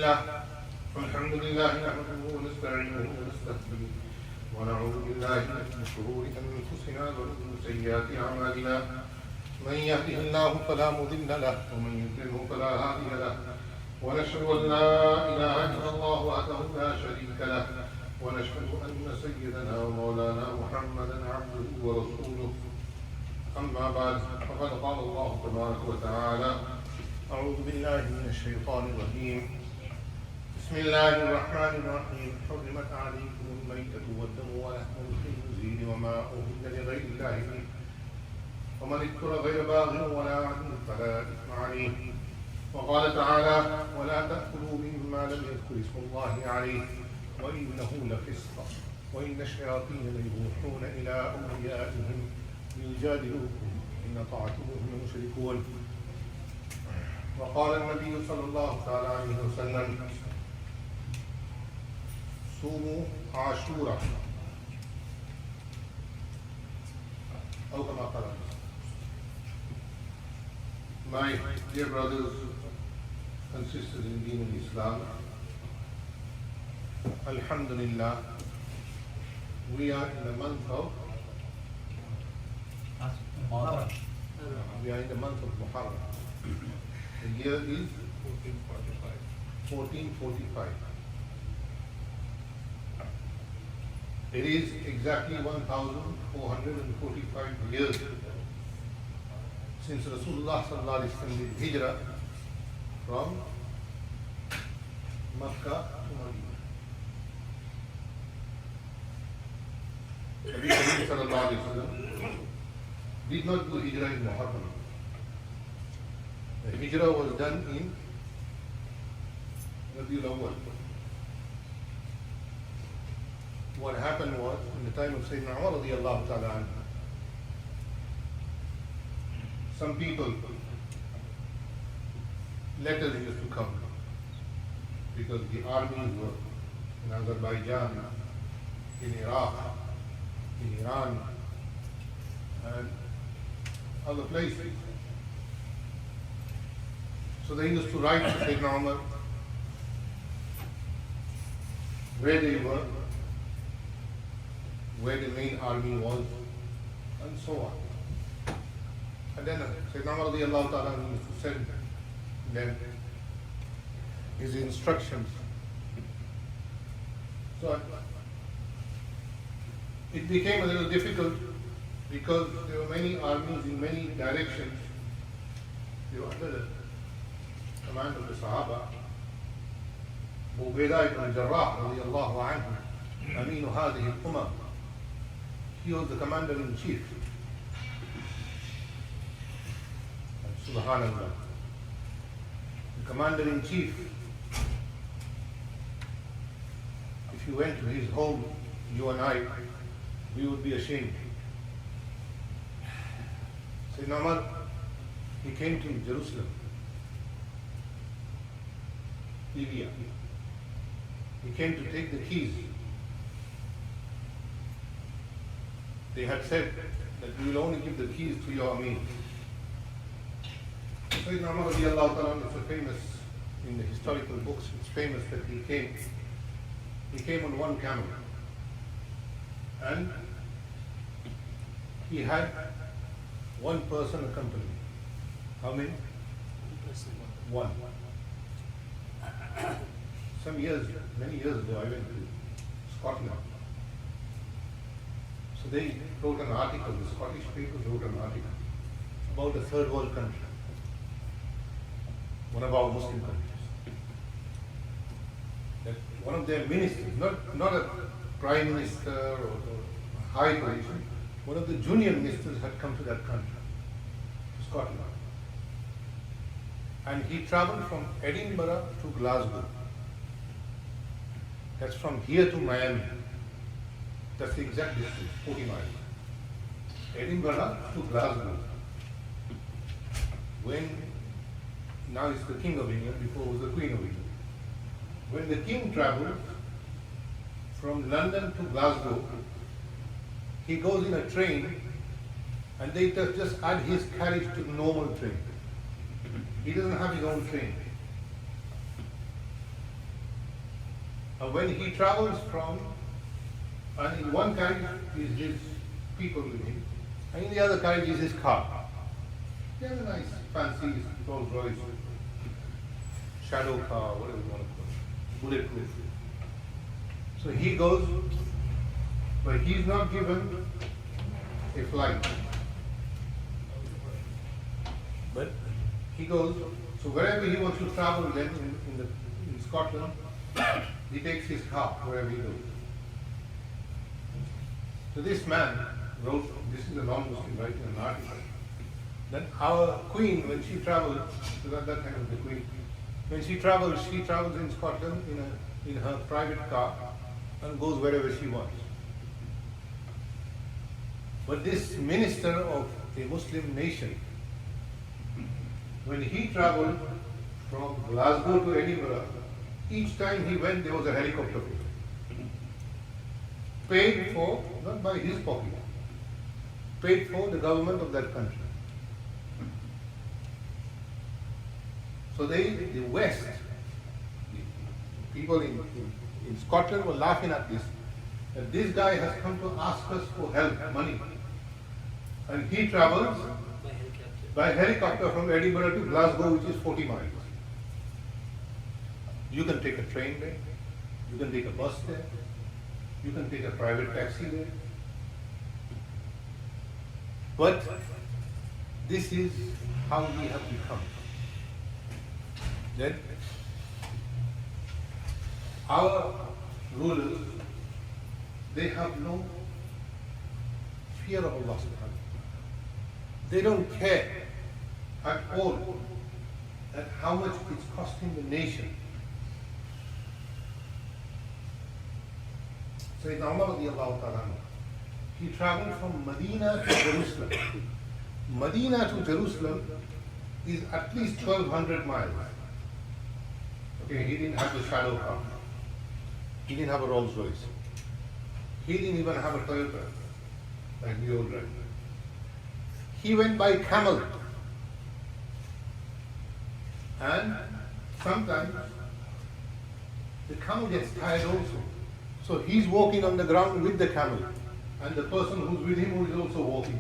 الله الحمد لله نحمده ونستعينه ونستغفره ونعوذ بالله من شرور أنفسنا ومن سيئات أعمالنا من يهده الله فلا مضل له ومن يضلل فلا هادي له ونشهد أن لا إله إلا الله وحده لا شريك له ونشهد أن سيدنا ومولانا محمدا عبده ورسوله أما بعد فقد قال الله تبارك وتعالى أعوذ بالله من الشيطان الرجيم بسم الله الرحمن الرحيم حرمت عليكم الميتة والدم ولحم الخنزير وما أهل لغير الله به ومن اضطر غير باغ ولا عدل فلا إثم عليه وقال تعالى ولا تأكلوا مما لم يذكر اسم الله عليه وإنه لفسق وإن الشياطين ليوحون إلى أوليائهم ليجادلوكم إن طاعتموهم مشركون وقال النبي صلى الله عليه وسلم صوموا عاشوراء أو كما قال. My dear brothers and sisters in Deen Islam, Alhamdulillah, we are in the month of Muharram. The year is 1445. It is exactly 1445 years since Rasulullah sallallahu alaihi wasallam did hijrah from Makkah to Medina. Nabi Kareem sallallahu alaihi wasallam did not do hijrah in Muharram. The hijrah was done in Rabiul Awwal. What happened was, in the time of Sayyidina Umar radiyallahu ta'ala anhu, some people, letters used to come because the armies were in Azerbaijan, in Iraq, in Iran, and other places. So they used to write to Sayyidina Umar where they were, where the main army was, and so on. And then Sayyidina Umar radiyallahu ta'ala used to send them his instructions. So it became a little difficult because there were many armies in many directions. They were under the command of the Sahaba. Abu Ubaidah ibn Jarrah radiyallahu anhu, Aminu hadhihi al-Ummah. He was the commander-in-chief. Subhanallah. The commander-in-chief, if you went to his home, you and I, we would be ashamed. Sayyidina Umar, he came to Jerusalem, Syria. He came to take the keys. They had said that we will only give the keys to your Amir. Sayyidina Umar radiyallahu ta'ala, it's famous in the historical books, it's famous that he came on one camel. And he had one person accompanying. How many? One. Many years ago, I went to Scotland. So they wrote an article, the Scottish papers wrote an article about a third world country, one of our Muslim countries. That one of their ministers, not a prime minister or a high position, one of the junior ministers had come to that country, to Scotland. And he traveled from Edinburgh to Glasgow. That's from here to Miami. That's the exact distance, 40 miles. Edinburgh to Glasgow. Now it's the King of England, before it was the Queen of England. When the King travels from London to Glasgow, he goes in a train and they just add his carriage to the normal train. He doesn't have his own train. when he travels from, and in one carriage is his people with him, and in the other carriage is his car. He has a nice, fancy Rolls Royce, shadow car, whatever you want to call it, bulletproof. So he goes, but he's not given a flight. But he goes, so wherever he wants to travel then in Scotland, he takes his car wherever he goes. So this man wrote, this is a non-Muslim writing an article, that our queen, when she travels, at that time of the queen, when she travels in Scotland in her private car and goes wherever she wants. But this minister of a Muslim nation, when he traveled from Glasgow to Edinburgh, each time he went there was a helicopter paid for, not by his pocket, paid for the government of that country. So the West, the people in Scotland were laughing at this, that this guy has come to ask us for help, money. And he travels by helicopter from Edinburgh to Glasgow, which is 40 miles. You can take a train there, you can take a bus there, you can take a private taxi there. But this is how we have become. That our rulers, they have no fear of Allah subhanahu. They don't care at all at how much it's costing the nation. Sayyidina Umar radiallahu ta'ala, he traveled from Medina to Jerusalem. Medina to Jerusalem is at least 1,200 miles. Okay, he didn't have the shadow car. He didn't have a Rolls Royce. He didn't even have a Toyota like we all drive. He went by camel. And sometimes the camel gets tired also. So he's walking on the ground with the camel, and the person who's with him who is also walking.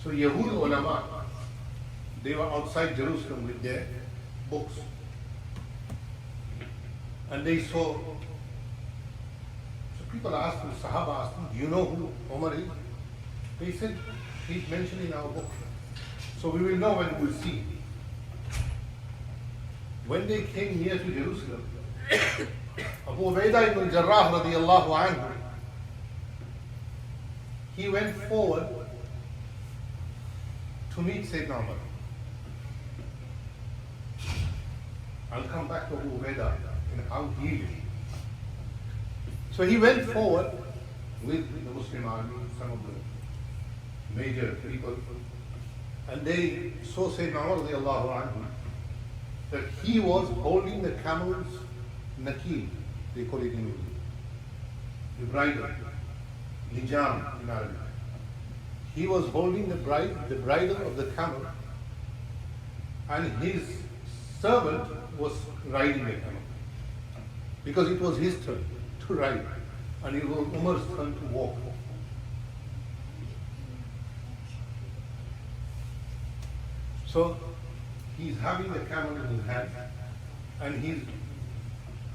So Yahud ulama, they were outside Jerusalem with their books. And they saw, so people asked him, Sahaba asked him, do you know who Umar is? They said, he's mentioned in our book. So we will know when we'll see. When they came near to Jerusalem, Abu Ubaidah ibn Jarrah radiallahu anhu, he went forward to meet Sayyidina Umar. I'll come back to Abu Ubaidah and how he lived. So he went forward with the Muslim army, some of the major people, and they saw Sayyidina Umar radiallahu anhu, that he was holding the camel's nakeel, they call it in Urdu, the bridle, lijam in Arabic. He was holding the bridle of the camel, and his servant was riding the camel, because it was his turn to ride, and it was Umar's turn to walk. So he's having the camel in his hand, and he's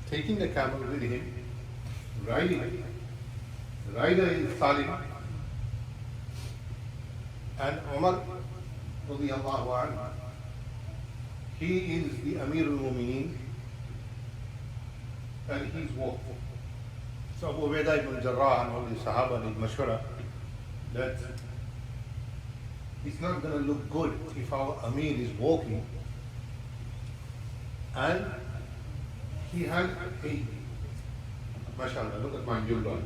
taking the camel with him, riding it. The rider is Salim, and Umar radiallahu anhu, he is the Amir al-Mu'mineen, and he's walking. So Abu Ubaidah ibn Jarrah and all the Sahaba did mashwara that it's not going to look good if our Amir is walking and he had a, mashallah, look at my jewel,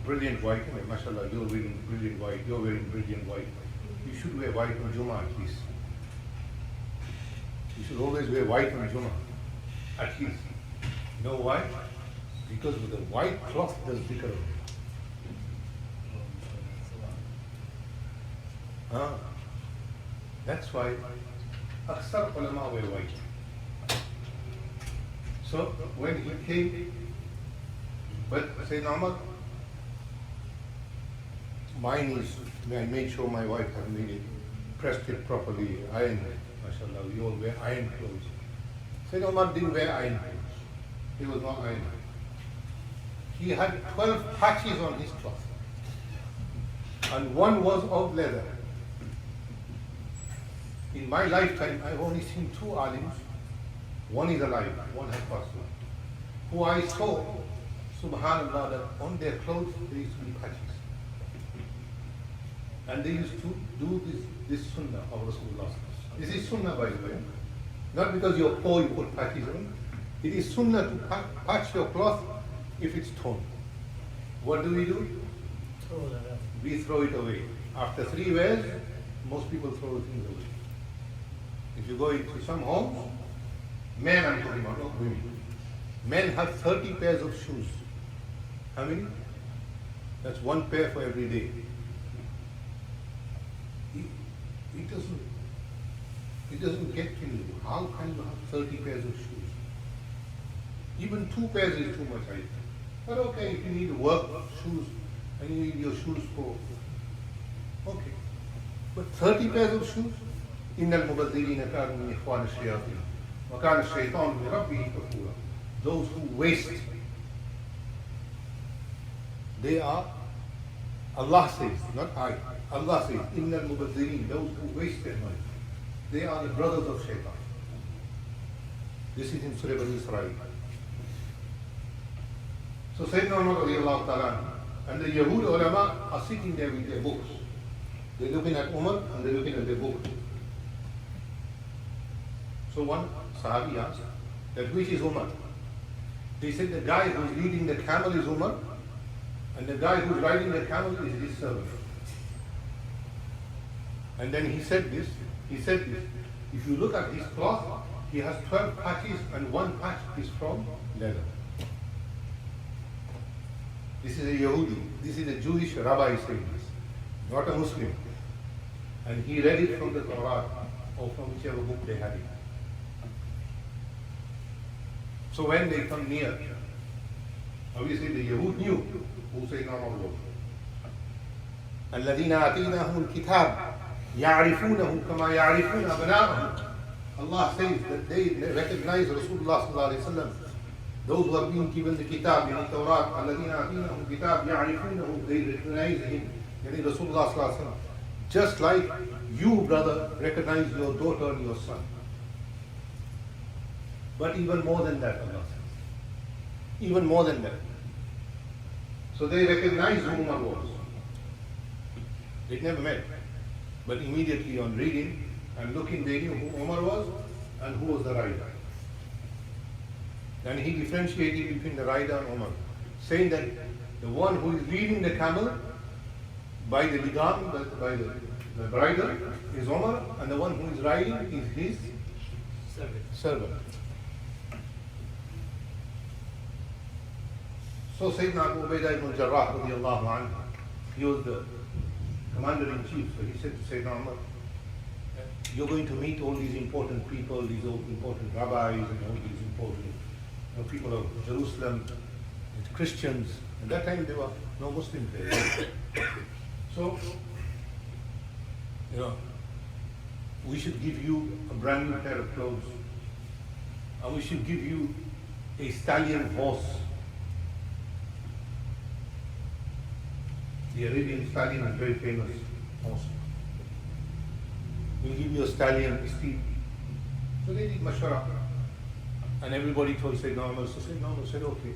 brilliant white, mashallah, you're wearing brilliant white, you're wearing brilliant white. You should wear white on Jummah at least. You should always wear white on Jummah, at least. You know why? Because with the white cloth there's dhikr. That's why Aksar ulama wear white. So when he came, but Sayyidina Umar, mine is, I made sure my wife had made it, pressed it properly, ironed it. MashaAllah, we all wear iron clothes. Sayyidina Umar didn't wear iron clothes. He was not iron. He had 12 patches on his cloth. And one was of leather. In my lifetime, I've only seen 2 alims. One is alive, one has passed away. Who I saw, subhanallah, that on their clothes there used to be patches. And they used to do this sunnah of Rasulullah. This is sunnah, by the way. Not because you're poor you put patches on. It is sunnah to patch your cloth if it's torn. What do? We throw it away. After 3 wears, most people throw things away. If you go into some homes, men I'm talking about, not women. Men have 30 pairs of shoes. How many? That's 1 pair for every day. It doesn't get to you. How can you have 30 pairs of shoes? Even 2 pairs is too much, I think. But okay, if you need work shoes and you need your shoes for, okay. But 30 pairs of shoes? إِنَّ الْمُبَذِّرِينَ كَانُوا مِنْ إِخْوَانِ الشَّيَاطِينِ وَكَانَ الشَّيْطَانُ لِرَبِّهِ كَفُورًا. Those who waste, they are, Allah says, not I, Allah says, إِنَّ الْمُبَذِّرِينَ, those who waste their money, they are the brothers of Shaitan. This is in Surah Bani Israel. So Sayyidina Umar radiallahu ta'ala and the Yahud ulama are sitting there with their books. They're looking at Umar and they're looking at their book. So one Sahabi asked that which is Umar? They said the guy who's leading the camel is Umar and the guy who's riding the camel is his servant. And then he said this, if you look at his cloth, he has 12 patches and 1 patch is from leather. This is a Yahudi, this is a Jewish rabbi saying this, not a Muslim. And he read it from the Torah or from whichever book they had it. So when they come near, obviously the Yahud knew who Sayyidina Umar was. الَّذِينَ آتَيْنَاهُمُ الْكِتَابَ يَعْرِفُونَهُ كَمَا يَعْرِفُونَ أَبْنَاءَهُمْ. Allah says that they recognize Rasulullah sallallahu alayhi wa sallam. Those who have been given the kitab in the Torah, الَّذِينَ آتَيْنَاهُمُ الْكِتَابَ يَعْرِفُونَهُ, they recognize him, yani Rasulullah sallallahu alayhi wa sallam. Just like you, brother, recognize your daughter and your son. But even more than that, Allah says. Even more than that. So they recognized who Umar was. They never met. But immediately on reading and looking, they knew who Umar was and who was the rider. And he differentiated between the rider and Umar, saying that the one who is leading the camel by the ligam, by the rider, is Umar, and the one who is riding is his servant. So Sayyidina Abu Ubaidah ibn Jarrah radiallahu anhu, he was the commander-in-chief, so he said to Sayyidina Umar, you're going to meet all these important people, these important rabbis and all these important people of Jerusalem, Christians. At that time there were no Muslims there. So, we should give you a brand new pair of clothes, and we should give you a stallion horse. The Arabian stallion is very famous horse. We'll give you a stallion, a steed. So they did mashwara. And everybody told Sayyidina Umar, so Sayyidina Umar said, okay,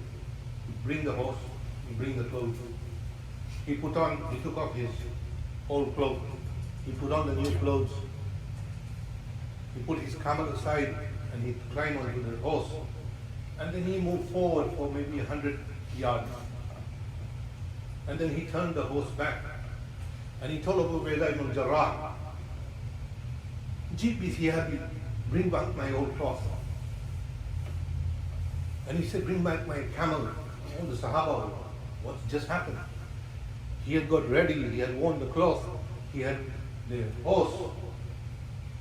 bring the horse, bring the clothes. He took off his old cloak, he put on the new clothes, he put his camel aside and he climbed onto the horse. And then he moved forward for maybe 100 yards. And then he turned the horse back. And he told Abu Ubaidah ibn Jarrah, Jeep is here, bring back my old cloth. And he said, bring back my camel. All the Sahaba, what just happened? He had got ready, he had worn the cloth, he had the horse.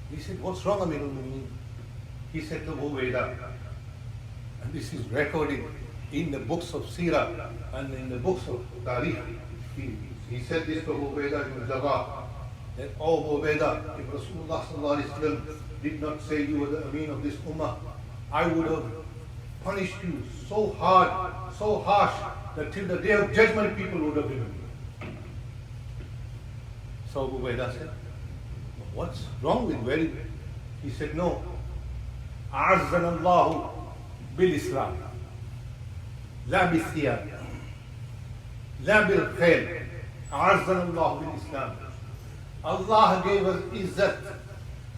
He said, what's wrong, Amirul Mu'mineen? He said to Abu Ubaidah, And this is recorded in the books of Sirah and in the books of Tarikh. He said this to Abu Ubaidah ibn Jarrah, that, "Oh Abu Ubaidah, if Rasulullah sallallahu alaihi wasallam did not say you were the Ameen of this ummah, I would have punished you so hard, so harsh, that till the day of judgment people would have remembered." So Abu Ubaidah said, "What's wrong with wearing it?" He said, "No. أعزنا الله بالإسلام لا بالثياب لا بالخيل أعزنا الله بالإسلام." Allah gave us izzat.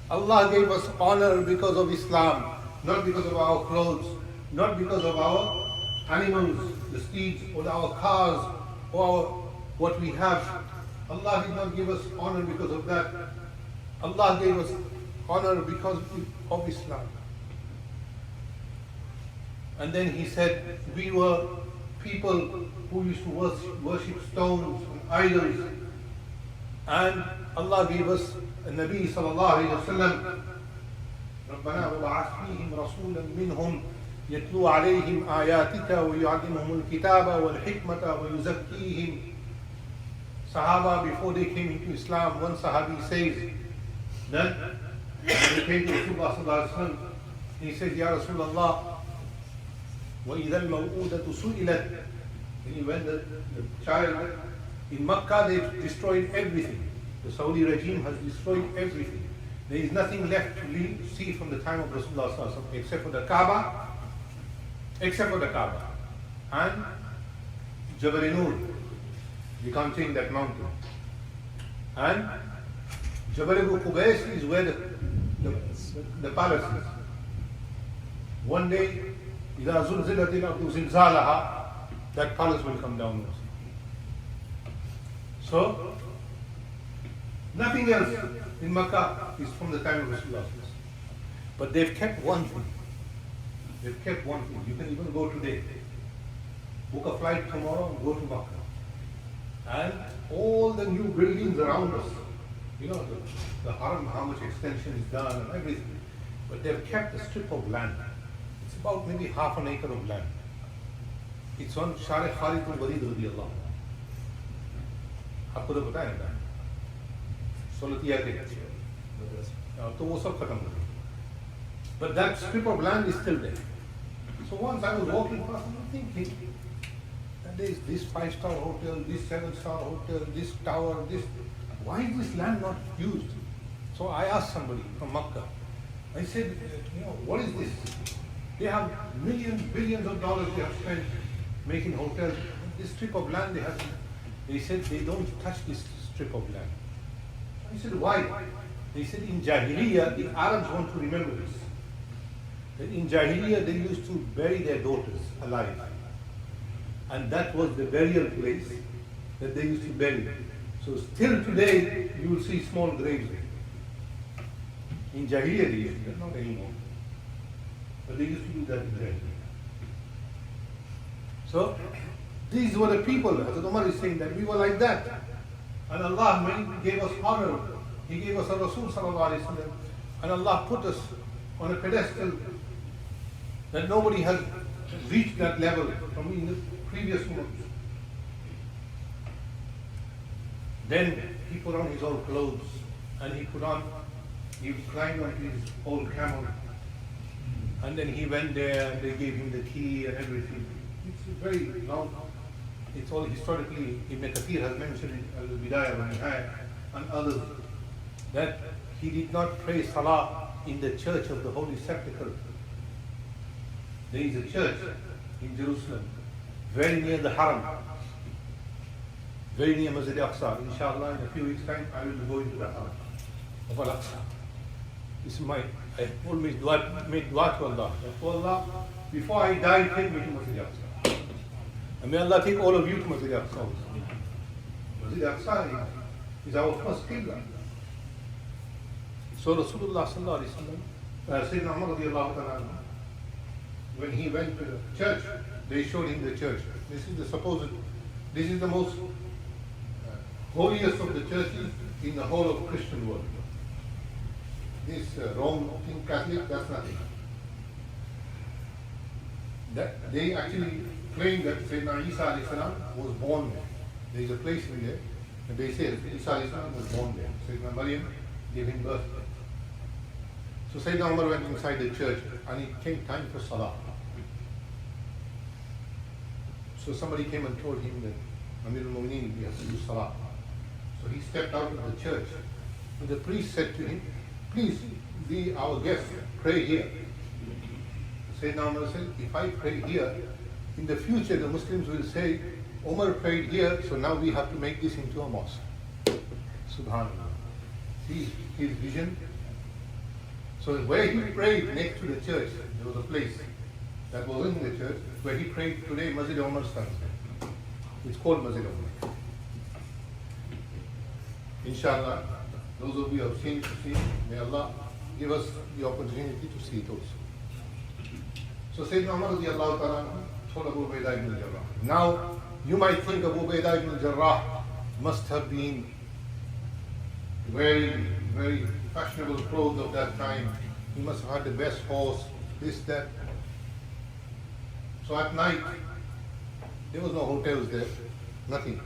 Allah gave us honor because of Islam, not because of our clothes, not because of our animals, the steeds, or our cars, or what we have. Allah did not give us honor because of that. Allah gave us honor because of Islam. And then he said, we were people who used to worship stones and idols. And Allah gave us a Nabi sallallahu alayhi wa sallam. رَبَّنَا وَبَعَثْ فِيهِمْ رَسُولًا مِّنْهُمْ يَتْلُو عَلَيْهِمْ آيَاتِكَ وَيُعَلِّمُهُمُ الْكِتَابَ وَالْحِكْمَةَ وَيُزَكِّيهِمْ. Sahaba, before they came into Islam, one Sahabi says that when they came to Rasulullah sallallahu alayhi wa sallam, he said, "Ya Rasulullah, وَإِذَا الْمَوْءُودَةُ سُئِلَتْ." When the child in Makkah, they destroyed everything. The Saudi regime has destroyed everything. There is nothing left to see from the time of Rasulullah sallallahu alaihi wasallam except for the Kaaba, and Jabal Nur. You can't change that mountain. And Jabal Abu Qubais is where the palace is. One day, إِذَا زُلْزِلَتِ الْأَرْضُ زِلْزَالَهَا, that palace will come down. So, nothing else in Makkah is from the time of Rasulullah. But they've kept one thing. They've kept one thing. You can even go today. Book a flight tomorrow and go to Makkah. And all the new buildings around us, you know, the Haram, how much extension is done and everything. But they've kept a strip of land. It's about maybe half an acre of land. It's on Share Khalid al-Walid radiyallahu anhu. आपको तो पता है ना, सोलतिया के तो वो सब खत्म हो गया. But that strip of land is still there. So once I was walking past, I was thinking, and there is this 5-star hotel, this 7-star hotel, this tower, this. Why is this land not used? So I asked somebody from Makkah. I said, what is this? They have millions, billions of dollars they have spent making hotels. This strip of land they have. They said they don't touch this strip of land. I said, why? They said in Jahiliyyah, the Arabs want to remember this. That in Jahiliyyah, they used to bury their daughters alive. And that was the burial place that they used to bury. So still today, you will see small graves there. In Jahiliyyah, they used to, not anymore. But they used to do that in Jahiliyyah. So, these were the people. Hazrat Umar is saying that we were like that. And Allah gave us honor. He gave us a Rasul sallallahu alayhi wa sallam. And Allah put us on a pedestal that nobody has reached that level from in the previous months. Then he put on his old clothes and he climbed onto his old camel. And then he went there and they gave him the key and everything. It's very long. It's all historically, Ibn Kathir has mentioned in Al-Bidayah wa Nihaya and others, that he did not pray Salah in the church of the Holy Sepulchre. There is a church in Jerusalem, very near the Haram, very near Masjid Aqsa. Inshallah, in a few weeks' time, I will be going to the Haram of Al-Aqsa. This is I always made dua to Allah. Oh Allah, before I die, take me to Masjid Aqsa. And may Allah take all of you to Masjid Aqsa. Masjid Aqsa is our first qibla. So Rasulullah sallallahu alayhi wa sallam, Sayyidina Umar radiyallahu ta'ala, when he went to the church, they showed him the church. This is the most holiest of the churches in the whole of Christian world. This Rome Catholic, that's nothing. that they actually claim that Sayyidina Isa alayhi salam was born there. There is a place in there, and they say Isa alayhi salam was born there. Sayyidina Maryam gave him birth there. So Sayyidina Umar went inside the church, and it came time for Salah. So somebody came and told him that Amir al-Mu'mineen, he has to do Salah. So he stepped out of the church, and the priest said to him, please be our guest, pray here. Sayyidina Umar said, if I pray here, in the future the Muslims will say, Umar prayed here, so now we have to make this into a mosque. Subhanallah. See his vision. So where he prayed next to the church, there was a place that was in the church, where he prayed today, Masjid Umar stands there. It's called Masjid Umar. Inshallah, those of you who have seen it, may Allah give us the opportunity to see it also. So Sayyidina Umar radiallahu ta'ala told Abu Ubaidah ibn Jarrah. Now, you might think Abu Ubaidah ibn Jarrah must have been wearing very fashionable clothes of that time. He must have had the best horse, this, that. So at night, there was no hotels there, nothing.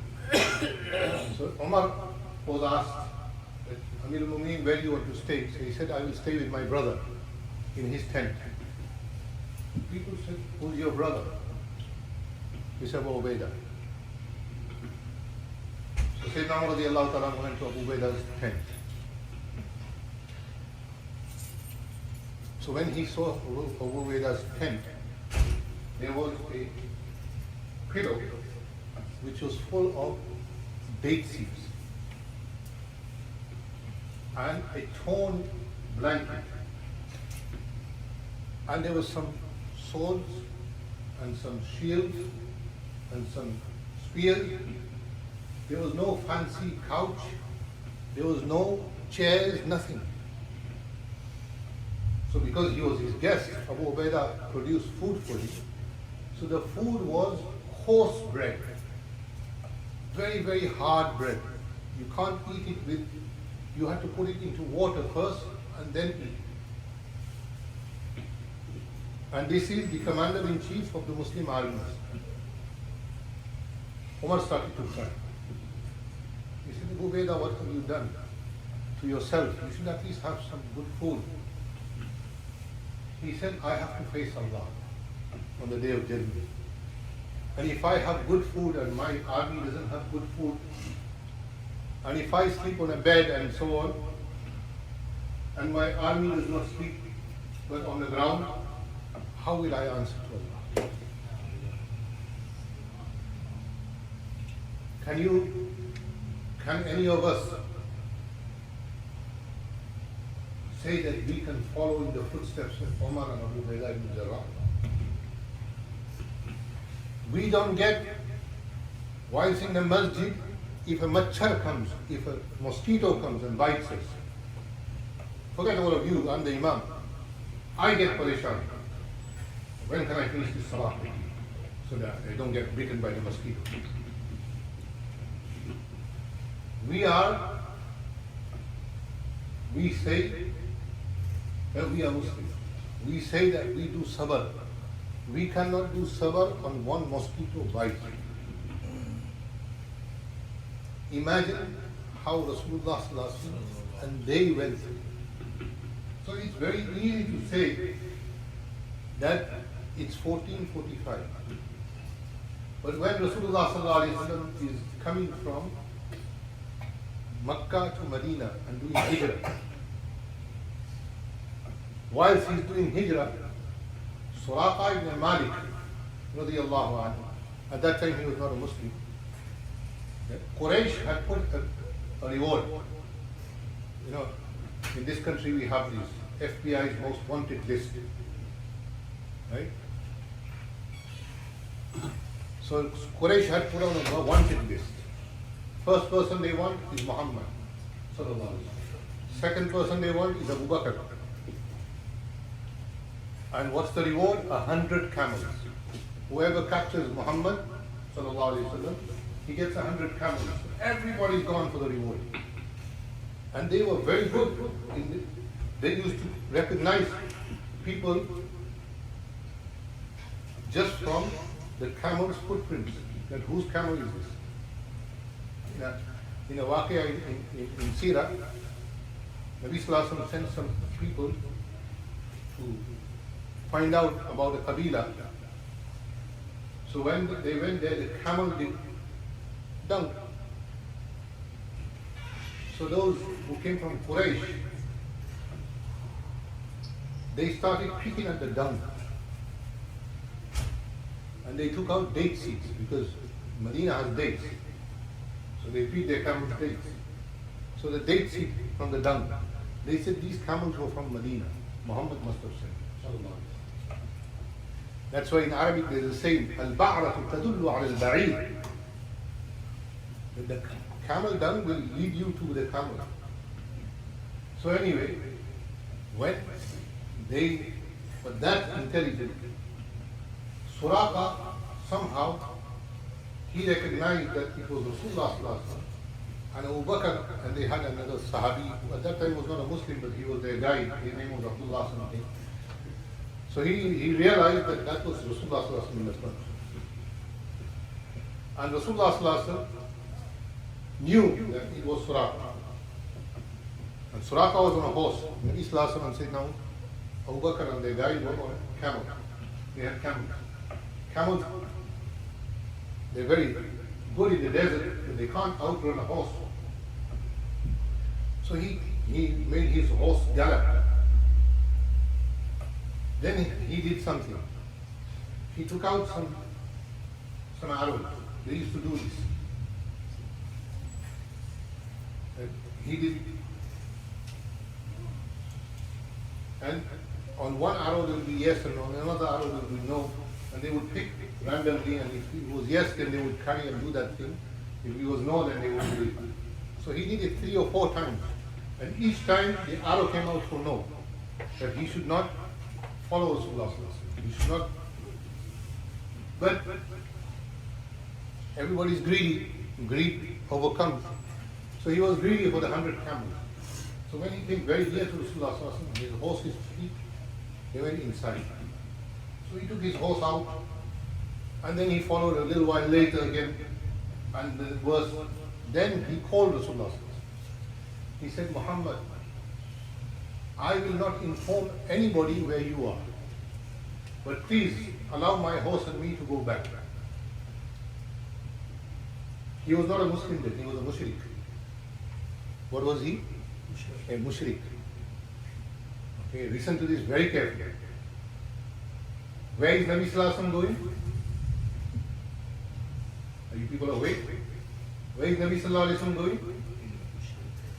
So Umar was asked, Amir al-Mu'mineen, where do you want to stay? So he said, I will stay with my brother in his tent. People said, who's your brother? He said, Abu Ubaidah. So Sayyidina Umar radiallahu ta'ala went to Abu Ubaidah's tent. So when he saw Abu Ubaidah's tent, there was a pillow which was full of date seeds and a torn blanket, and there was some swords and some shields and some spears. There was no fancy couch, there was no chairs, nothing. So because he was his guest, Abu Ubaidah produced food for him. So the food was coarse bread, very, very hard bread. You can't eat it with, you have to put it into water first and then eat. And this is the commander-in-chief of the Muslim armies. Umar started to cry. He said, Abu Ubaidah, what have you done to yourself? You should at least have some good food. He said, I have to face Allah on the day of judgment. And if I have good food and my army doesn't have good food, and if I sleep on a bed and so on, and my army does not sleep but on the ground, how will I answer to Allah? Can any of us say that we can follow in the footsteps of Umar and Abu Ubaidah ibn Jarrah? We don't get, whilst in the masjid, if a machhar comes, if a mosquito comes and bites us, forget all of you, I'm the imam, I get parishan. When can I finish this salah? So that I don't get bitten by the mosquito. We say that we are Muslims. We say that we do sabr. We cannot do sabr on one mosquito bite. Imagine how Rasulullah sallallahu alaihi wasallam and they went through. So it's very easy to say that it's 1445. But when Rasulullah sallallahu alaihi wasallam is coming from Makkah to Medina and doing hijrah, whilst he's doing hijrah, Suraqah ibn Malik, radiyallahu anhu, at that time he was not a Muslim. Quraysh had put a reward. You know, in this country we have this FBI's most wanted list. Right? So Quraysh had put on a wanted list. First person they want is Muhammad. Second person they want is Abu Bakr. And what's the reward? 100 camels. Whoever captures Muhammad, he gets 100 camels. Everybody's gone for the reward. And they were very good. They used to recognize people just from the camel's footprints. That whose camel is this? In a waqia in Sirah, Nabi Sallallahu Alaihi Wasallam sent some people to find out about the Qabila. So when they went there, the camel did dung. So those who came from Quraysh, they started picking at the dung. And they took out date seeds because Medina has dates. So they feed their camels dates. So the date seed from the dung. They said these camels were from Medina. Muhammad must have said. That's why in Arabic there is a saying, Al-Ba'ratu tadullu ala al-ba'ir. The camel dung will lead you to the camel. So anyway, when they were that intelligent, Suraqah somehow he recognized that it was Rasulullah and Abu Bakr, and they had another Sahabi who at that time was not a Muslim, but he was their guide. His name was Abdullah something. So he realized that that was Rasulullah in the front. And Rasulullah knew that it was Suraqah. And Suraqah was on a horse. Nabi Sallallahu said, now Abu Bakr and their guide were on a camel. They had camels. Camels, they're very good in the desert, but they can't outrun a horse. So he made his horse gallop. Then he did something. He took out some arrows. They used to do this. And he did. And on one arrow there will be yes, and on another arrow there will be no. And they would pick randomly, and if it was yes, then they would carry and do that thing. If it was no, then they would do it. So he did it 3 or 4 times. And each time the arrow came out for no. That he should not follow Rasulullah. He should not. But everybody's greedy. Greed overcomes. So he was greedy for the 100 camels. So when he came very near to Rasulullah, his horse's feet, they went inside. So he took his horse out, and then he followed a little while later again, and the verse, then he called Rasulullah. He said, Muhammad, I will not inform anybody where you are, but please allow my horse and me to go back. He was not a Muslim then, he was a mushrik. What was he? A mushrik. Okay, listen to this very carefully. Where is Nabi Sallallahu Alaihi Wasallam going? Are you people awake? Where is Nabi Sallallahu Alaihi Wasallam going?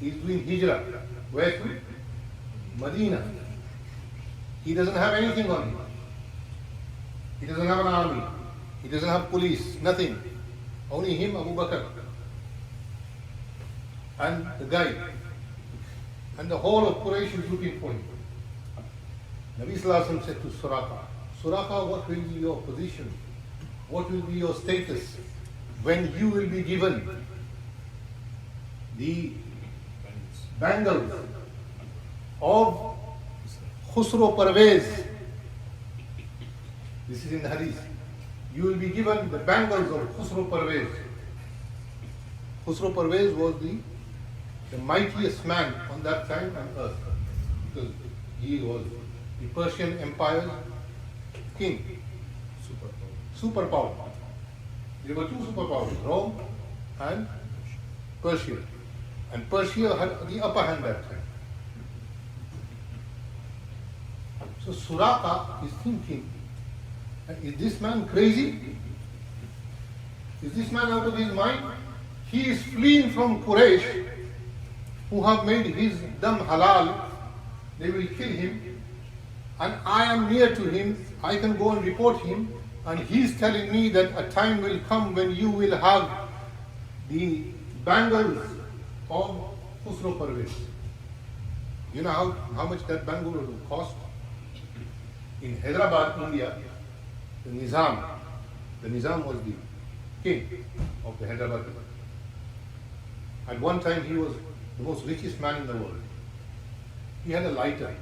He is doing hijrah. Where to? Medina. He doesn't have anything on him. He doesn't have an army. He doesn't have police. Nothing. Only him, Abu Bakr. And the guide. And the whole of Quraysh is looking for him. Nabi Sallallahu Alaihi Wasallam said to Suraqah, Suraqah, what will be your position? What will be your status when you will be given the bangles of Khusro Parvez? This is in the hadith. You will be given the bangles of Khusro Parvez. Khusro Parvez was the mightiest man on that time on earth, because he was the Persian Empire's king. Superpower. There were 2 superpowers, Rome and Persia. And Persia had the upper hand that time. So Suraqah is thinking, is this man crazy? Is this man out of his mind? He is fleeing from Quraysh, who have made his dam halal. They will kill him. And I am near to him. I can go and report him. And he's telling me that a time will come when you will have the bangles of Khusro Parvez. You know how much that bangle will cost? In Hyderabad, India, the Nizam was the king of the Hyderabad. At one time he was the most richest man in the world. He had a lighter.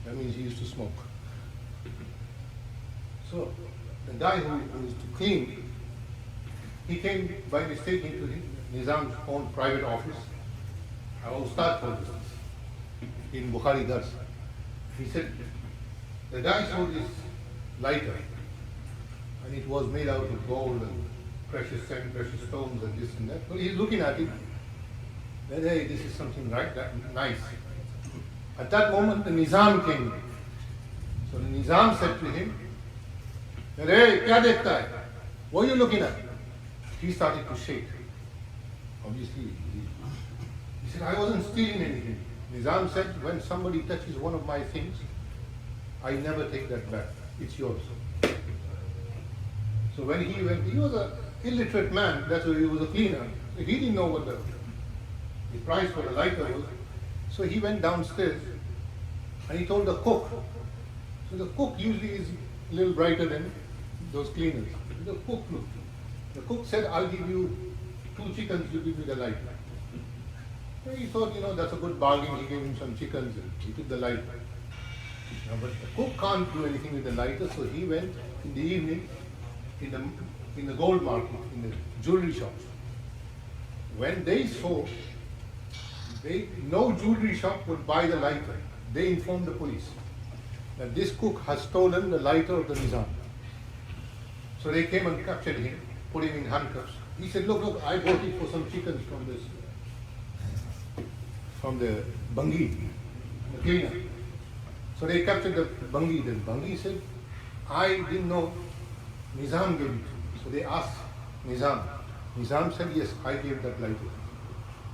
That means he used to smoke. So the guy who used to clean, he came by mistake into Nizam's own private office. Our Ustad told us this in Bukhari Dars. He said, the guy saw this lighter, and it was made out of gold and precious sand, precious stones and this and that. But he's looking at it, and hey, this is something right, that nice. At that moment, the Nizam came. So the Nizam said to him, hey, kya dekhta hai? What are you looking at? He started to shake. Obviously, he said, I wasn't stealing anything. Nizam said, when somebody touches one of my things, I never take that back. It's yours. So when he went, he was an illiterate man, that's why he was a cleaner. So he didn't know what the price for the lighter was. So he went downstairs and he told the cook. So the cook usually is a little brighter than those cleaners. The cook looked. The cook said, I'll give you 2 chickens, you give me the lighter. So he thought, that's a good bargain. He gave him some chickens and he took the lighter. But the cook can't do anything with the lighter, so he went in the evening in the gold market, in the jewelry shops. When they saw, no jewelry shop would buy the lighter. They informed the police that this cook has stolen the lighter of the Nizam. So they came and captured him, put him in handcuffs. He said, look, I bought it for some chickens from the bangi, the cleaner. So they captured the bangi. The bangi said, I didn't know Nizam gave it. So they asked Nizam. Nizam said, yes, I gave that lighter.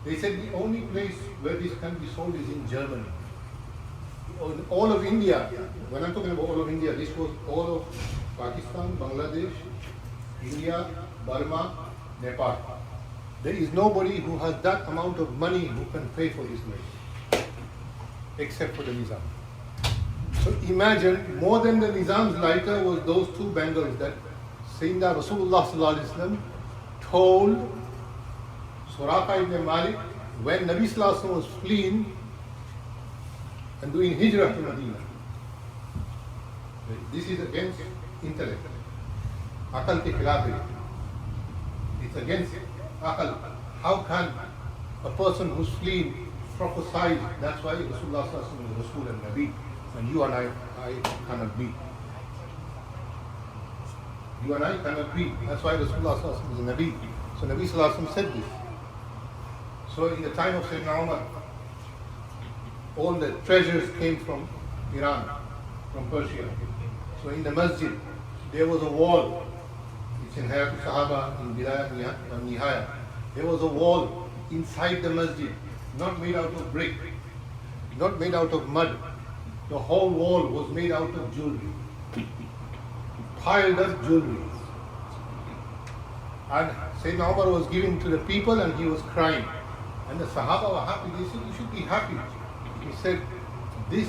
They said the only place where this can be sold is in Germany. All of India, when I'm talking about all of India, this was all of Pakistan, Bangladesh, India, Burma, Nepal. There is nobody who has that amount of money who can pay for this lighter, except for the Nizam. So imagine, more than the Nizam's lighter was those 2 bangles that Sayyidina Rasulullah sallallahu alaihi wasallam told Suraqah ibn Malik when Nabi sallallahu alaihi wasallam was fleeing and doing hijrah to Medina. This is against intellect. Aqal ke khilaf hai. It's against aqal. How can a person who's fleeing prophesy? That's why Rasulullah sallallahu alaihi wasallam is Rasul and Nabi. And you and I cannot be. You and I cannot be. That's why Rasulullah sallallahu alaihi wasallam is a Nabi. So Nabi sallallahu alaihi wasallam said this. So in the time of Sayyidina Umar, all the treasures came from Iran, from Persia. So in the masjid, there was a wall. It's in Hayat Sahaba, in Bidayah and Nihaya. There was a wall inside the masjid, not made out of brick, not made out of mud. The whole wall was made out of jewelry, piled up jewelry. And Sayyidina Umar was giving to the people and he was crying. And the Sahaba were happy. They said, you should be happy. He said, this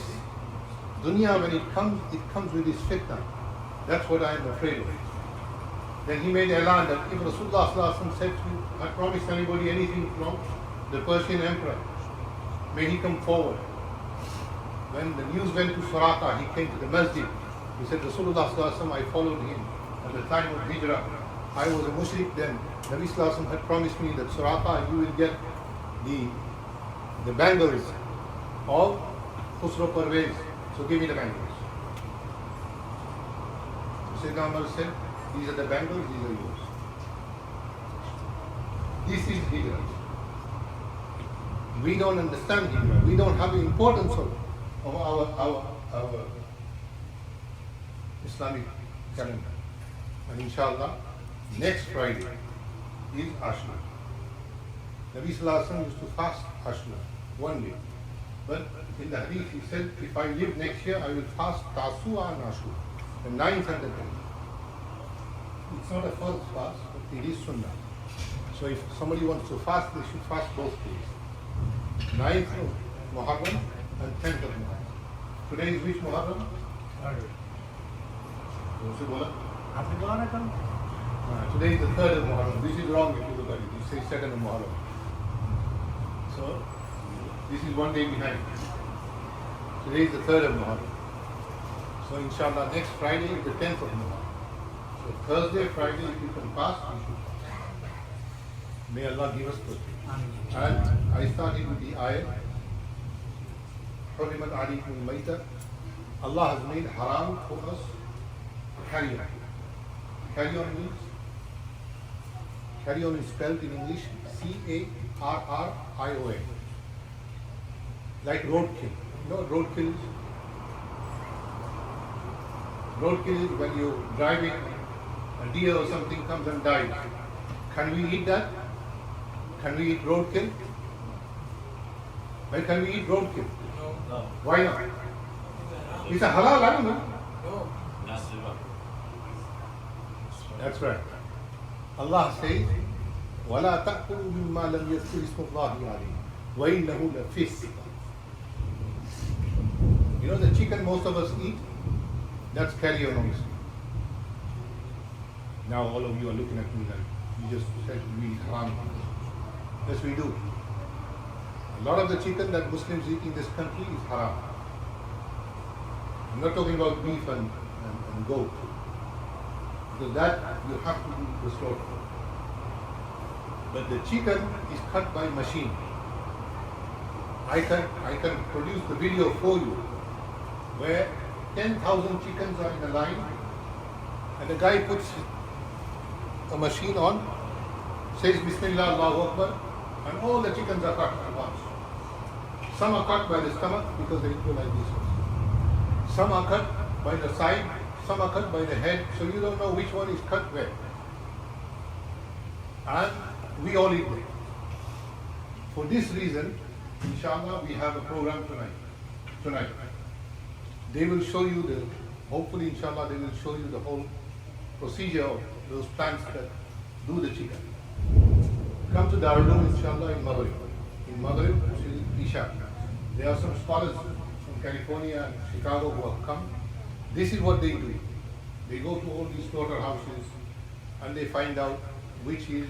dunya, when it comes with this fitna. That's what I am afraid of. Then he made elan that if Rasulullah sallallahu alaihi wasallam said to you, I promise anybody anything from the Persian emperor, may he come forward. When the news went to Suraqah, he came to the masjid. He said, Rasulullah sallallahu alaihi wasallam, I followed him at the time of hijrah. I was a mushrik then. Nabi sallallahu alaihi wasallam had promised me that Suraqah, you will get the bangles of Khusro Parvez. So give me the bangles. So Sayyidina Umar said, these are the bangles, these are yours. This is hijrah. We don't understand hijrah. We don't have the importance of our Islamic calendar. And inshallah, next Friday is Ashura. Nabi sallallahu alaihi wasallam used to fast Ashura, 1 day. But in the hadith he said, if I live next year, I will fast Tasu'a and Ashura, the 9th and the 10th. It's not a false fast, but it is sunnah. So if somebody wants to fast, they should fast both days. 9th of Muharram and 10th of Muharram. Today is which Muharram? Today is the 3rd of Muharram. This is wrong if you look at it. It says 2nd of Muharram. So, this is 1 day behind. Today is the 3rd of Muharram. So inshallah next Friday is the 10th of November. So Thursday, Friday, if you can fast, you should fast. May Allah give us good. And I started with the ayah, حُرِّمَتْ عَلَيْكُمُ الْمَيْتَةُ. Allah has made haram for us carrion. Carrion means, carrion is spelled in English C-A-R-R-I-O-N. Like roadkill. You know what roadkill is? Roadkill is when you're driving, a deer or something comes and dies. Can we eat that? Can we eat roadkill? Why can we eat roadkill? No. Why not? It's a halal animal. No. That's right. Allah says, وَلَا تَأْكُلُوا مِمَّا لَمْ يَذْكُرِ اسْمُ اللَّهِ عَلَيْهِ وَإِنَّهُ لَفِسْقٌ. You know the chicken most of us eat? That's carrion also. Now all of you are looking at me like, you just said we eat haram. Yes, we do. A lot of the chicken that Muslims eat in this country is haram. I'm not talking about beef and goat. Because that you have to do the slaughter. But the chicken is cut by machine. I can produce the video for you where 10,000 chickens are in a line and the guy puts a machine on, says Bismillah, Allahu Akbar, and all the chickens are cut at once. Some are cut by the stomach because they go like this. Some are cut by the side, some are cut by the head, so you don't know which one is cut where. And we all eat them. For this reason, inshallah, we have a program tonight. They will show you hopefully inshallah, they will show you the whole procedure of those plants that do the chicken. Come to Darul inshallah in Maghrib. In Maghrib, Isha. There are some scholars from California and Chicago who have come. This is what they do. They go to all these slaughterhouses and they find out which is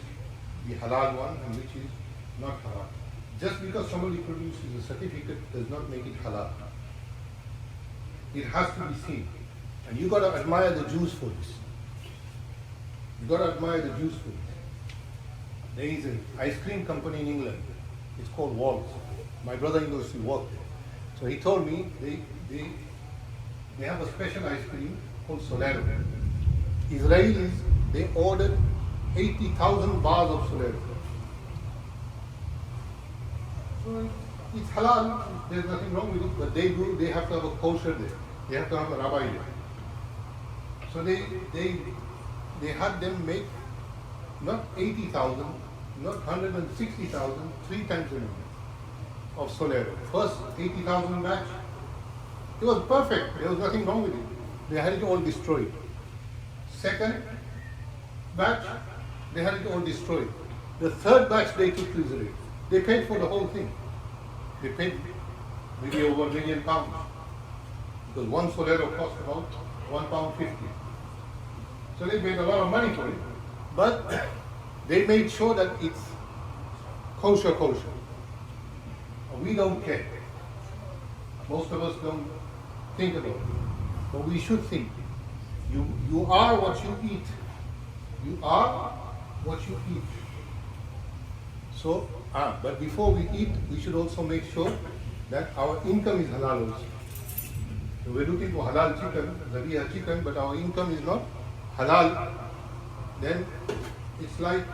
the halal one and which is not halal. Just because somebody produces a certificate does not make it halal. It has to be seen. And you got to admire the Jews for this. You got to admire the Jews for this. There is an ice cream company in England. It's called Walls. My brother-in-law used to work there. So he told me they have a special ice cream called Solero. Israelis, they ordered 80,000 bars of Solero. So it's halal, there's nothing wrong with it, but they have to have a kosher there. They have to have a rabbi there. So they had them make not 80,000, not 160,000, 3 times a minute of Solero. First 80,000 batch, it was perfect, there was nothing wrong with it. They had it all destroyed. Second batch, they had it all destroyed. The third batch they took to Israel. They paid for the whole thing. They paid maybe over £1 million. Because one Solero cost about £1.50. So they paid a lot of money for it. But they made sure that it's kosher. We don't care. Most of us don't think about it. But we should think. You are what you eat. You are what you eat. So, but before we eat, we should also make sure that our income is halal also. So we're looking for halal chicken, zabiha chicken, but our income is not halal. Then it's like,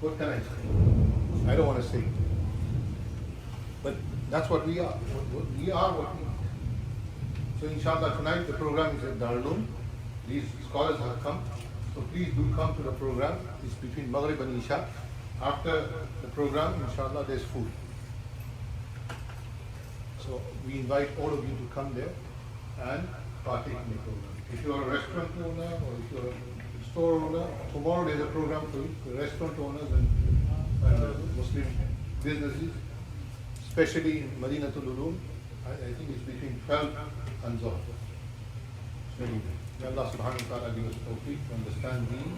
what can I say? I don't want to say. But that's what we are. We are what we eat. So inshallah tonight the program is at Darul. These scholars have come. So please do come to the program. It's between Maghrib and Isha. After the program, inshallah, there's food. So we invite all of you to come there and partake in the program. If you are a restaurant owner or if you are a store owner, tomorrow there's a program for you, the restaurant owners and Muslim businesses, especially in Madinatul Ulum. I think it's between 12 and Zohar. May Allah subhanahu wa ta'ala give us tawfiq to understand deen,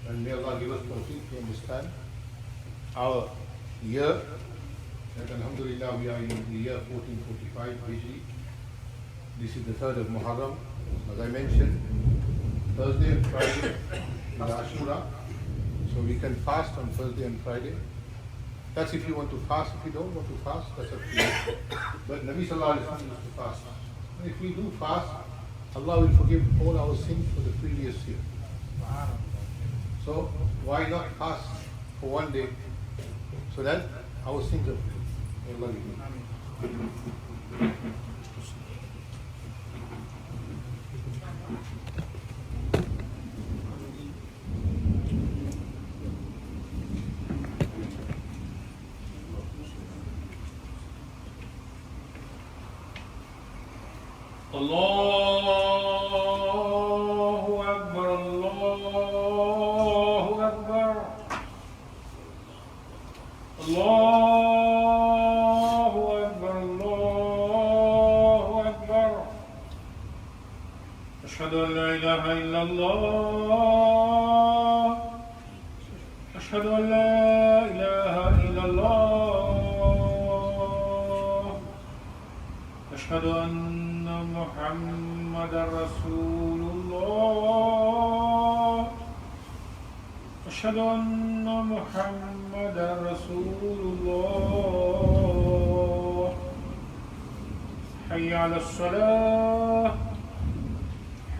and may Allah give us tawfiq to understand our year, that alhamdulillah we are in the year 1445 Hijri, This is the 3rd of Muharram. As I mentioned, Thursday and Friday is Ashura. So we can fast on Thursday and Friday. That's if you want to fast. If you don't want to fast, that's up to you. But Nabi Sallallahu Alaihi Wasallam used to fast. And if we do fast, Allah will forgive all our sins for the previous year. So why not fast for one day so that our sins are forgiven? Allah will do. Allahu Akbar, Allahu Akbar, Allahu Akbar, Allahu Akbar. Ashhadu an la ilaha illallah. Ashhadu an la ilaha illallah. Ashhadu an محمد رسول الله. أشهد أن محمد رسول الله. حي على الصلاة،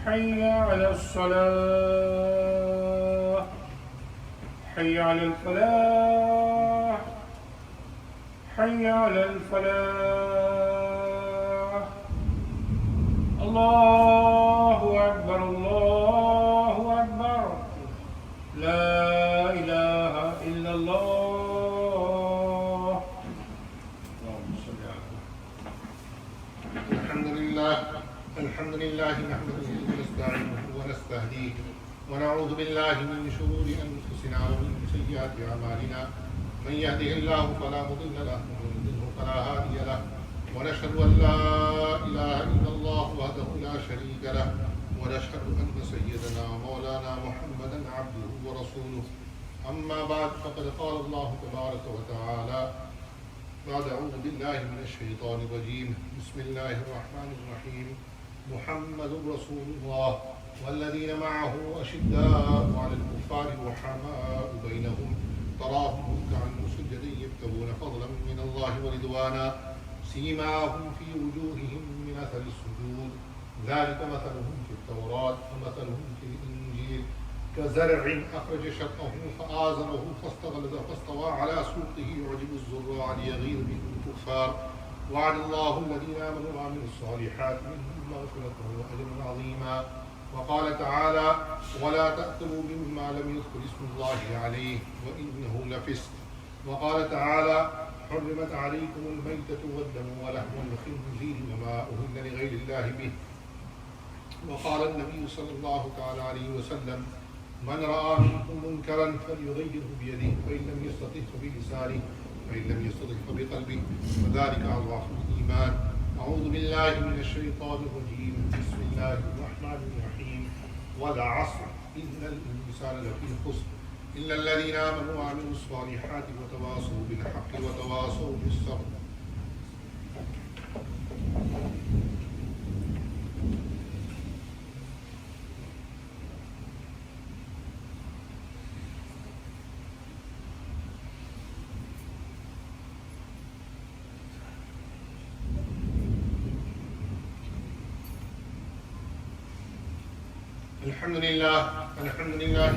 حي على الصلاة، حي على الفلاح، حي على الفلاح. الله أكبر، الله أكبر، لا إله إلا الله. اللهم صل على الحمد لله نحمده ونستعينه ونستهديه ونعوذ بالله من شرور أنفسنا ومن سيئات أعمالنا. من يهده الله فلا مضل له ومن يضلل فلا هادي له. ونشهد أن لا إله إلا الله وحده لا شريك له. ونشهد أن سيدنا ومولانا محمدا عبده ورسوله. أما بعد فقد قال الله تبارك وتعالى بعد أعوذ بالله من الشيطان الرجيم. بسم الله الرحمن الرحيم. محمد رسول الله والذين معه أشداء على الكفار رحماء بينهم تراهم ركعا سجدا يبتغون فضلا من الله ورضوانا سيماهم في وجوههم من أثر السجود ذلك مثلهم في التوراة ومثلهم في الإنجيل كزرع أخرج شطأه فآزره فاستغلظ فاستوى على سوقه يعجب الزراع ليغيظ بهم الكفار. وعد الله الذين آمنوا وعملوا الصالحات منهم مغفرة وأجرا عظيما. وقال تعالى ولا تأكلوا مما لم يذكر اسم الله عليه وإنه لفسق. وقال تعالى حرمت عليكم الميتة والدم ولحم الخنزير وما أهل لغير الله به. وقال النبي صلى الله تعالى عليه وسلم من رأى منكم منكرا فليغيره بيده فإن لم يستطع فبلسانه فإن لم يستطع فبقلبه وذلك أضعف الإيمان. أعوذ بالله من الشيطان الرجيم. بسم الله الرحمن الرحيم. والعصر إن الإنسان لفي خسر إلا الذين آمنوا وعملوا الصالحات وتواصوا بالحق وتواصوا بالصبر. الحمد لله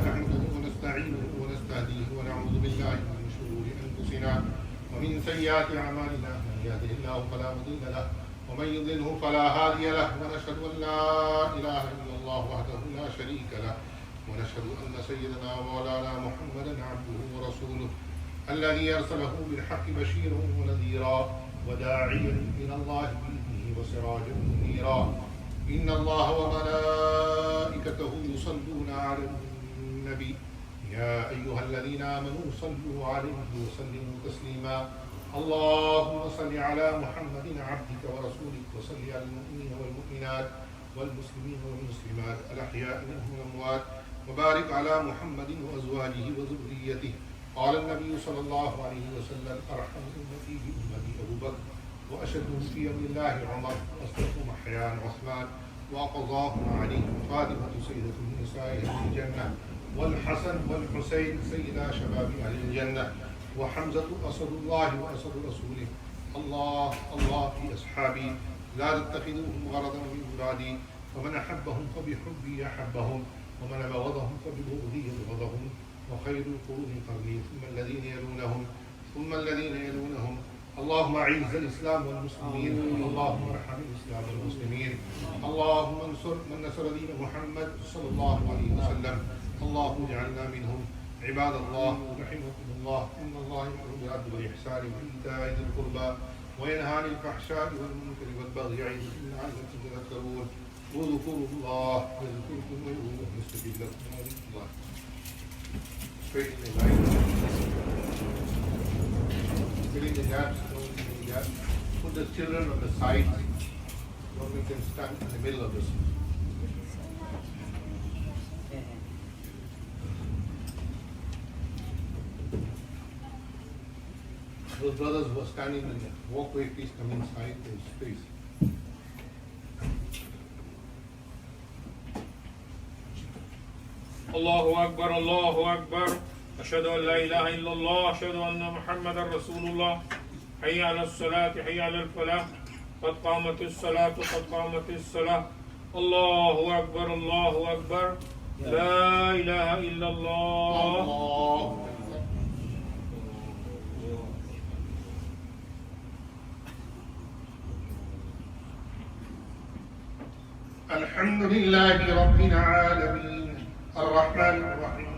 نحمده ونستعينه ونستهديه ونعوذ بالله من شرور أنفسنا ومن سيئات أعمالنا. من يهده الله فلا مضل له ومن يضلله فلا هادي له. ونشهد أن لا إله إلا الله وحده لا شريك له. ونشهد أن سيدنا ومولانا محمدا عبده ورسوله الذي أرسله بالحق بشيرا ونذيرا وداعيا إلى الله بإذنه وسراجا منيرا. إن الله وملائكته يصلون على النبي يا أيها الذين آمنوا صلوا عليه وسلموا تسليما. اللهم صل على محمد عبدك ورسولك وصل على المؤمنين والمؤمنات والمسلمين والمسلمات الأحياء منهم والأموات وبارك على محمد وأزواجه وذريته. قال النبي صلى الله عليه وسلم أرحم أمتي بأمتي أبو بكر وأشهدهم في أمر الله عمر، وأصدقهم أحيان عثمان، وقضاهم علي فاطمة سيدة النساء أهل الجنة، والحسن والحسين سيدا شباب أهل الجنة، وحمزة أسد الله وأسد رسوله. الله الله في أصحابي لا تتخذوهم غرضا من مرادي، ومن أحبهم فبحبي أحبهم، ومن بغضهم فببغضي يبغضهم، وخير القرون قرني ثم الذين يلونهم ثم الذين يلونهم. اللهم أعز الإسلام والمسلمين، اللهم ارحم الإسلام والمسلمين، اللهم انصر من نصر دين محمد صلى الله عليه وسلم، اللهم اجعلنا منهم. عباد الله رحمكم الله، إن الله يأمر بالعدل والإحسان وإيتاء ذي القربى وينهى عن الفحشاء والمنكر والبغي يعظكم لعلكم تذكرون. واذكروا الله يذكركم ويستجيب لكم. ورحمة الله. Straight in the line. Filling the gaps, filling the gaps. Put the children on the side, so we can stand in the middle of this. Those brothers who are standing in the walkway, please come inside this space. الله أكبر الله أكبر أشهد أن لا إله إلا الله أشهد أن محمدا رسول الله حي على الصلاة حي على الفلاح قد قامت الصلاة قد قامت الصلاة الله أكبر الله أكبر لا إله إلا الله. الحمد لله رب العالمين الرحمن الرحيم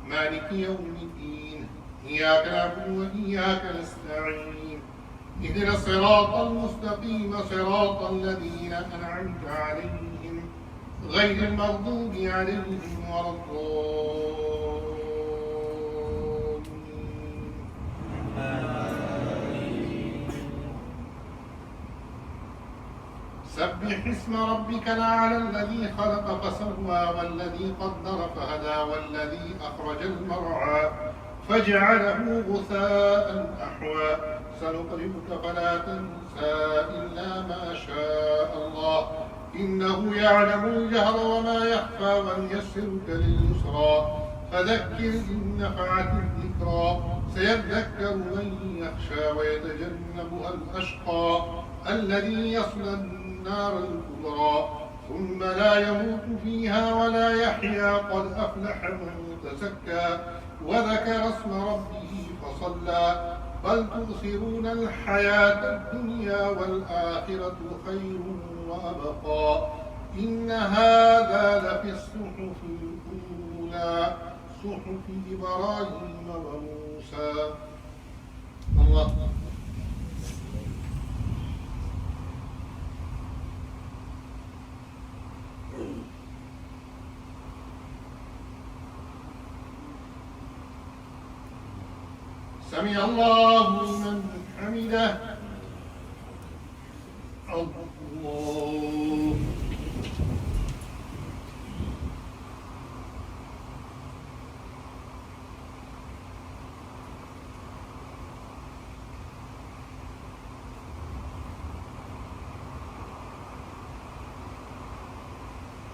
مالك يوم الدين إياك نعبد وإياك نستعين اهدنا الصراط المستقيم صراط الذين أنعمت عليهم غير المغضوب عليهم ولا الضالين. سبح اسم ربك الأعلى الذي خلق فسوى والذي قدر فهدى والذي أخرج المرعى فجعله غثاء أحوى سنقرئك فلا تنسى إلا ما شاء الله إنه يعلم الجهر وما يخفى ونيسرك لليسرى فذكر إن نفعت الذكرى سيذكر من يخشى ويتجنبها الأشقى الذي يصلى النار الكبرى ثم لا يموت فيها ولا يحيا قد أفلح من تزكى وذكر اسم ربه فصلى بل تؤثرون الحياة الدنيا والآخرة خير وأبقى إن هذا لفي الصحف الأولى صحف إبراهيم وموسى. الله. سمع الله لمن حمده. الله.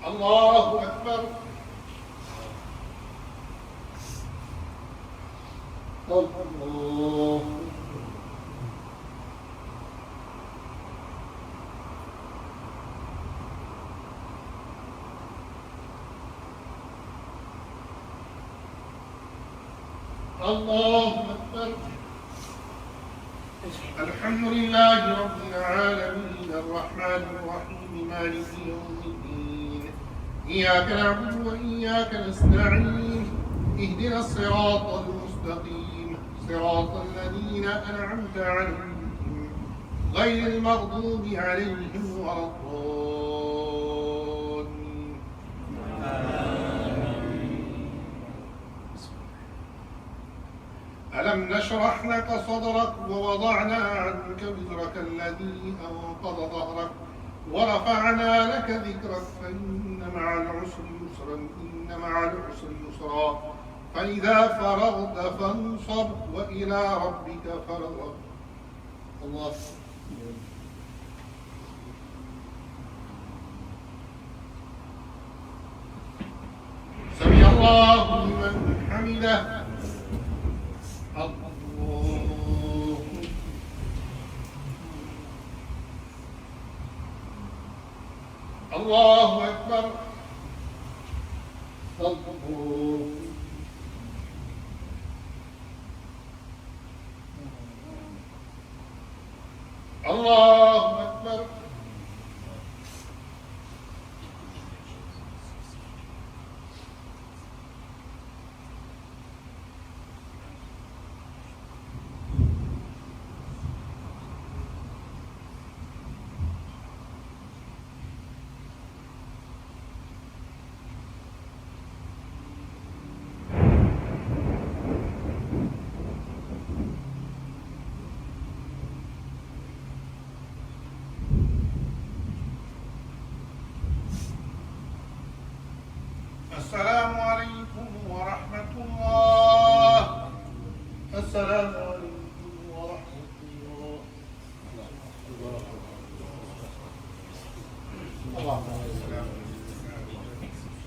الله أكبر. الله. الله أكبر. الحمد لله رب العالمين الرحمن الرحيم مالك يوم الدين إياك نعبد وإياك نستعين اهدنا الصراط المستقيم صراط الذين أنعمت عليهم غير المغضوب عليهم ولا الضالين. ألم نشرح لك صدرك ووضعنا عنك وزرك الذي أنقض ظهرك ورفعنا لك ذكرك فإن مع العسر يسرا إن مع العسر يسرا فإذا فرغت فانصب وإلى ربك فارغب الله. سمع الله لمن حمده. الله أكبر. الله أكبر. السلام عليكم ورحمة الله. السلام عليكم ورحمة الله. اللهم السلام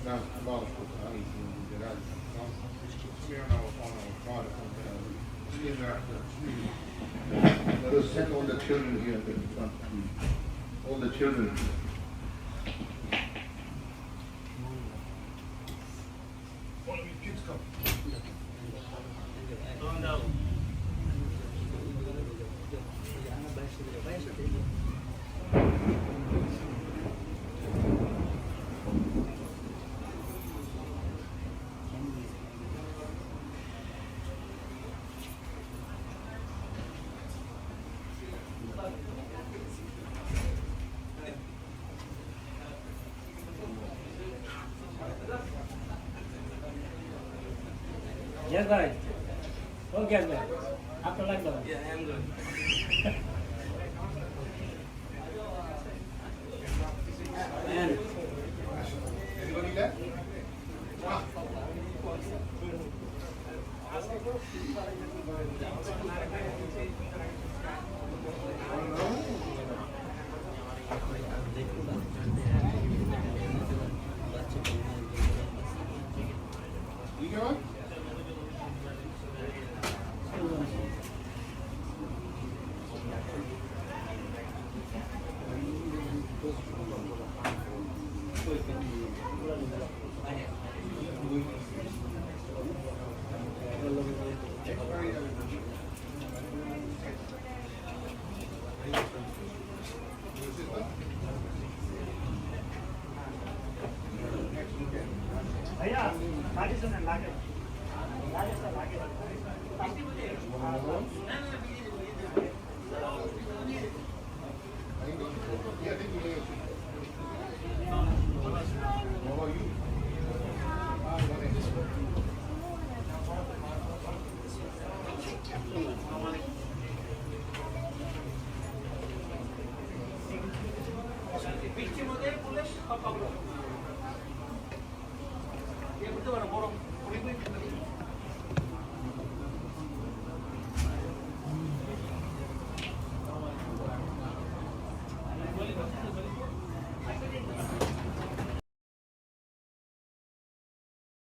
نعم بارك عليك من جلالك سمعنا وطعنا وطارق بسم الله. Let us send all the children here in front. All the children. Yes, guys. Okay, man. After like that. Yeah, I am good. And Anybody there? You going? भैया लागे सुन लागे लागे sir लागे বৃষ্টির মধ্যে police সব পাবো। এ করতে পারো বড়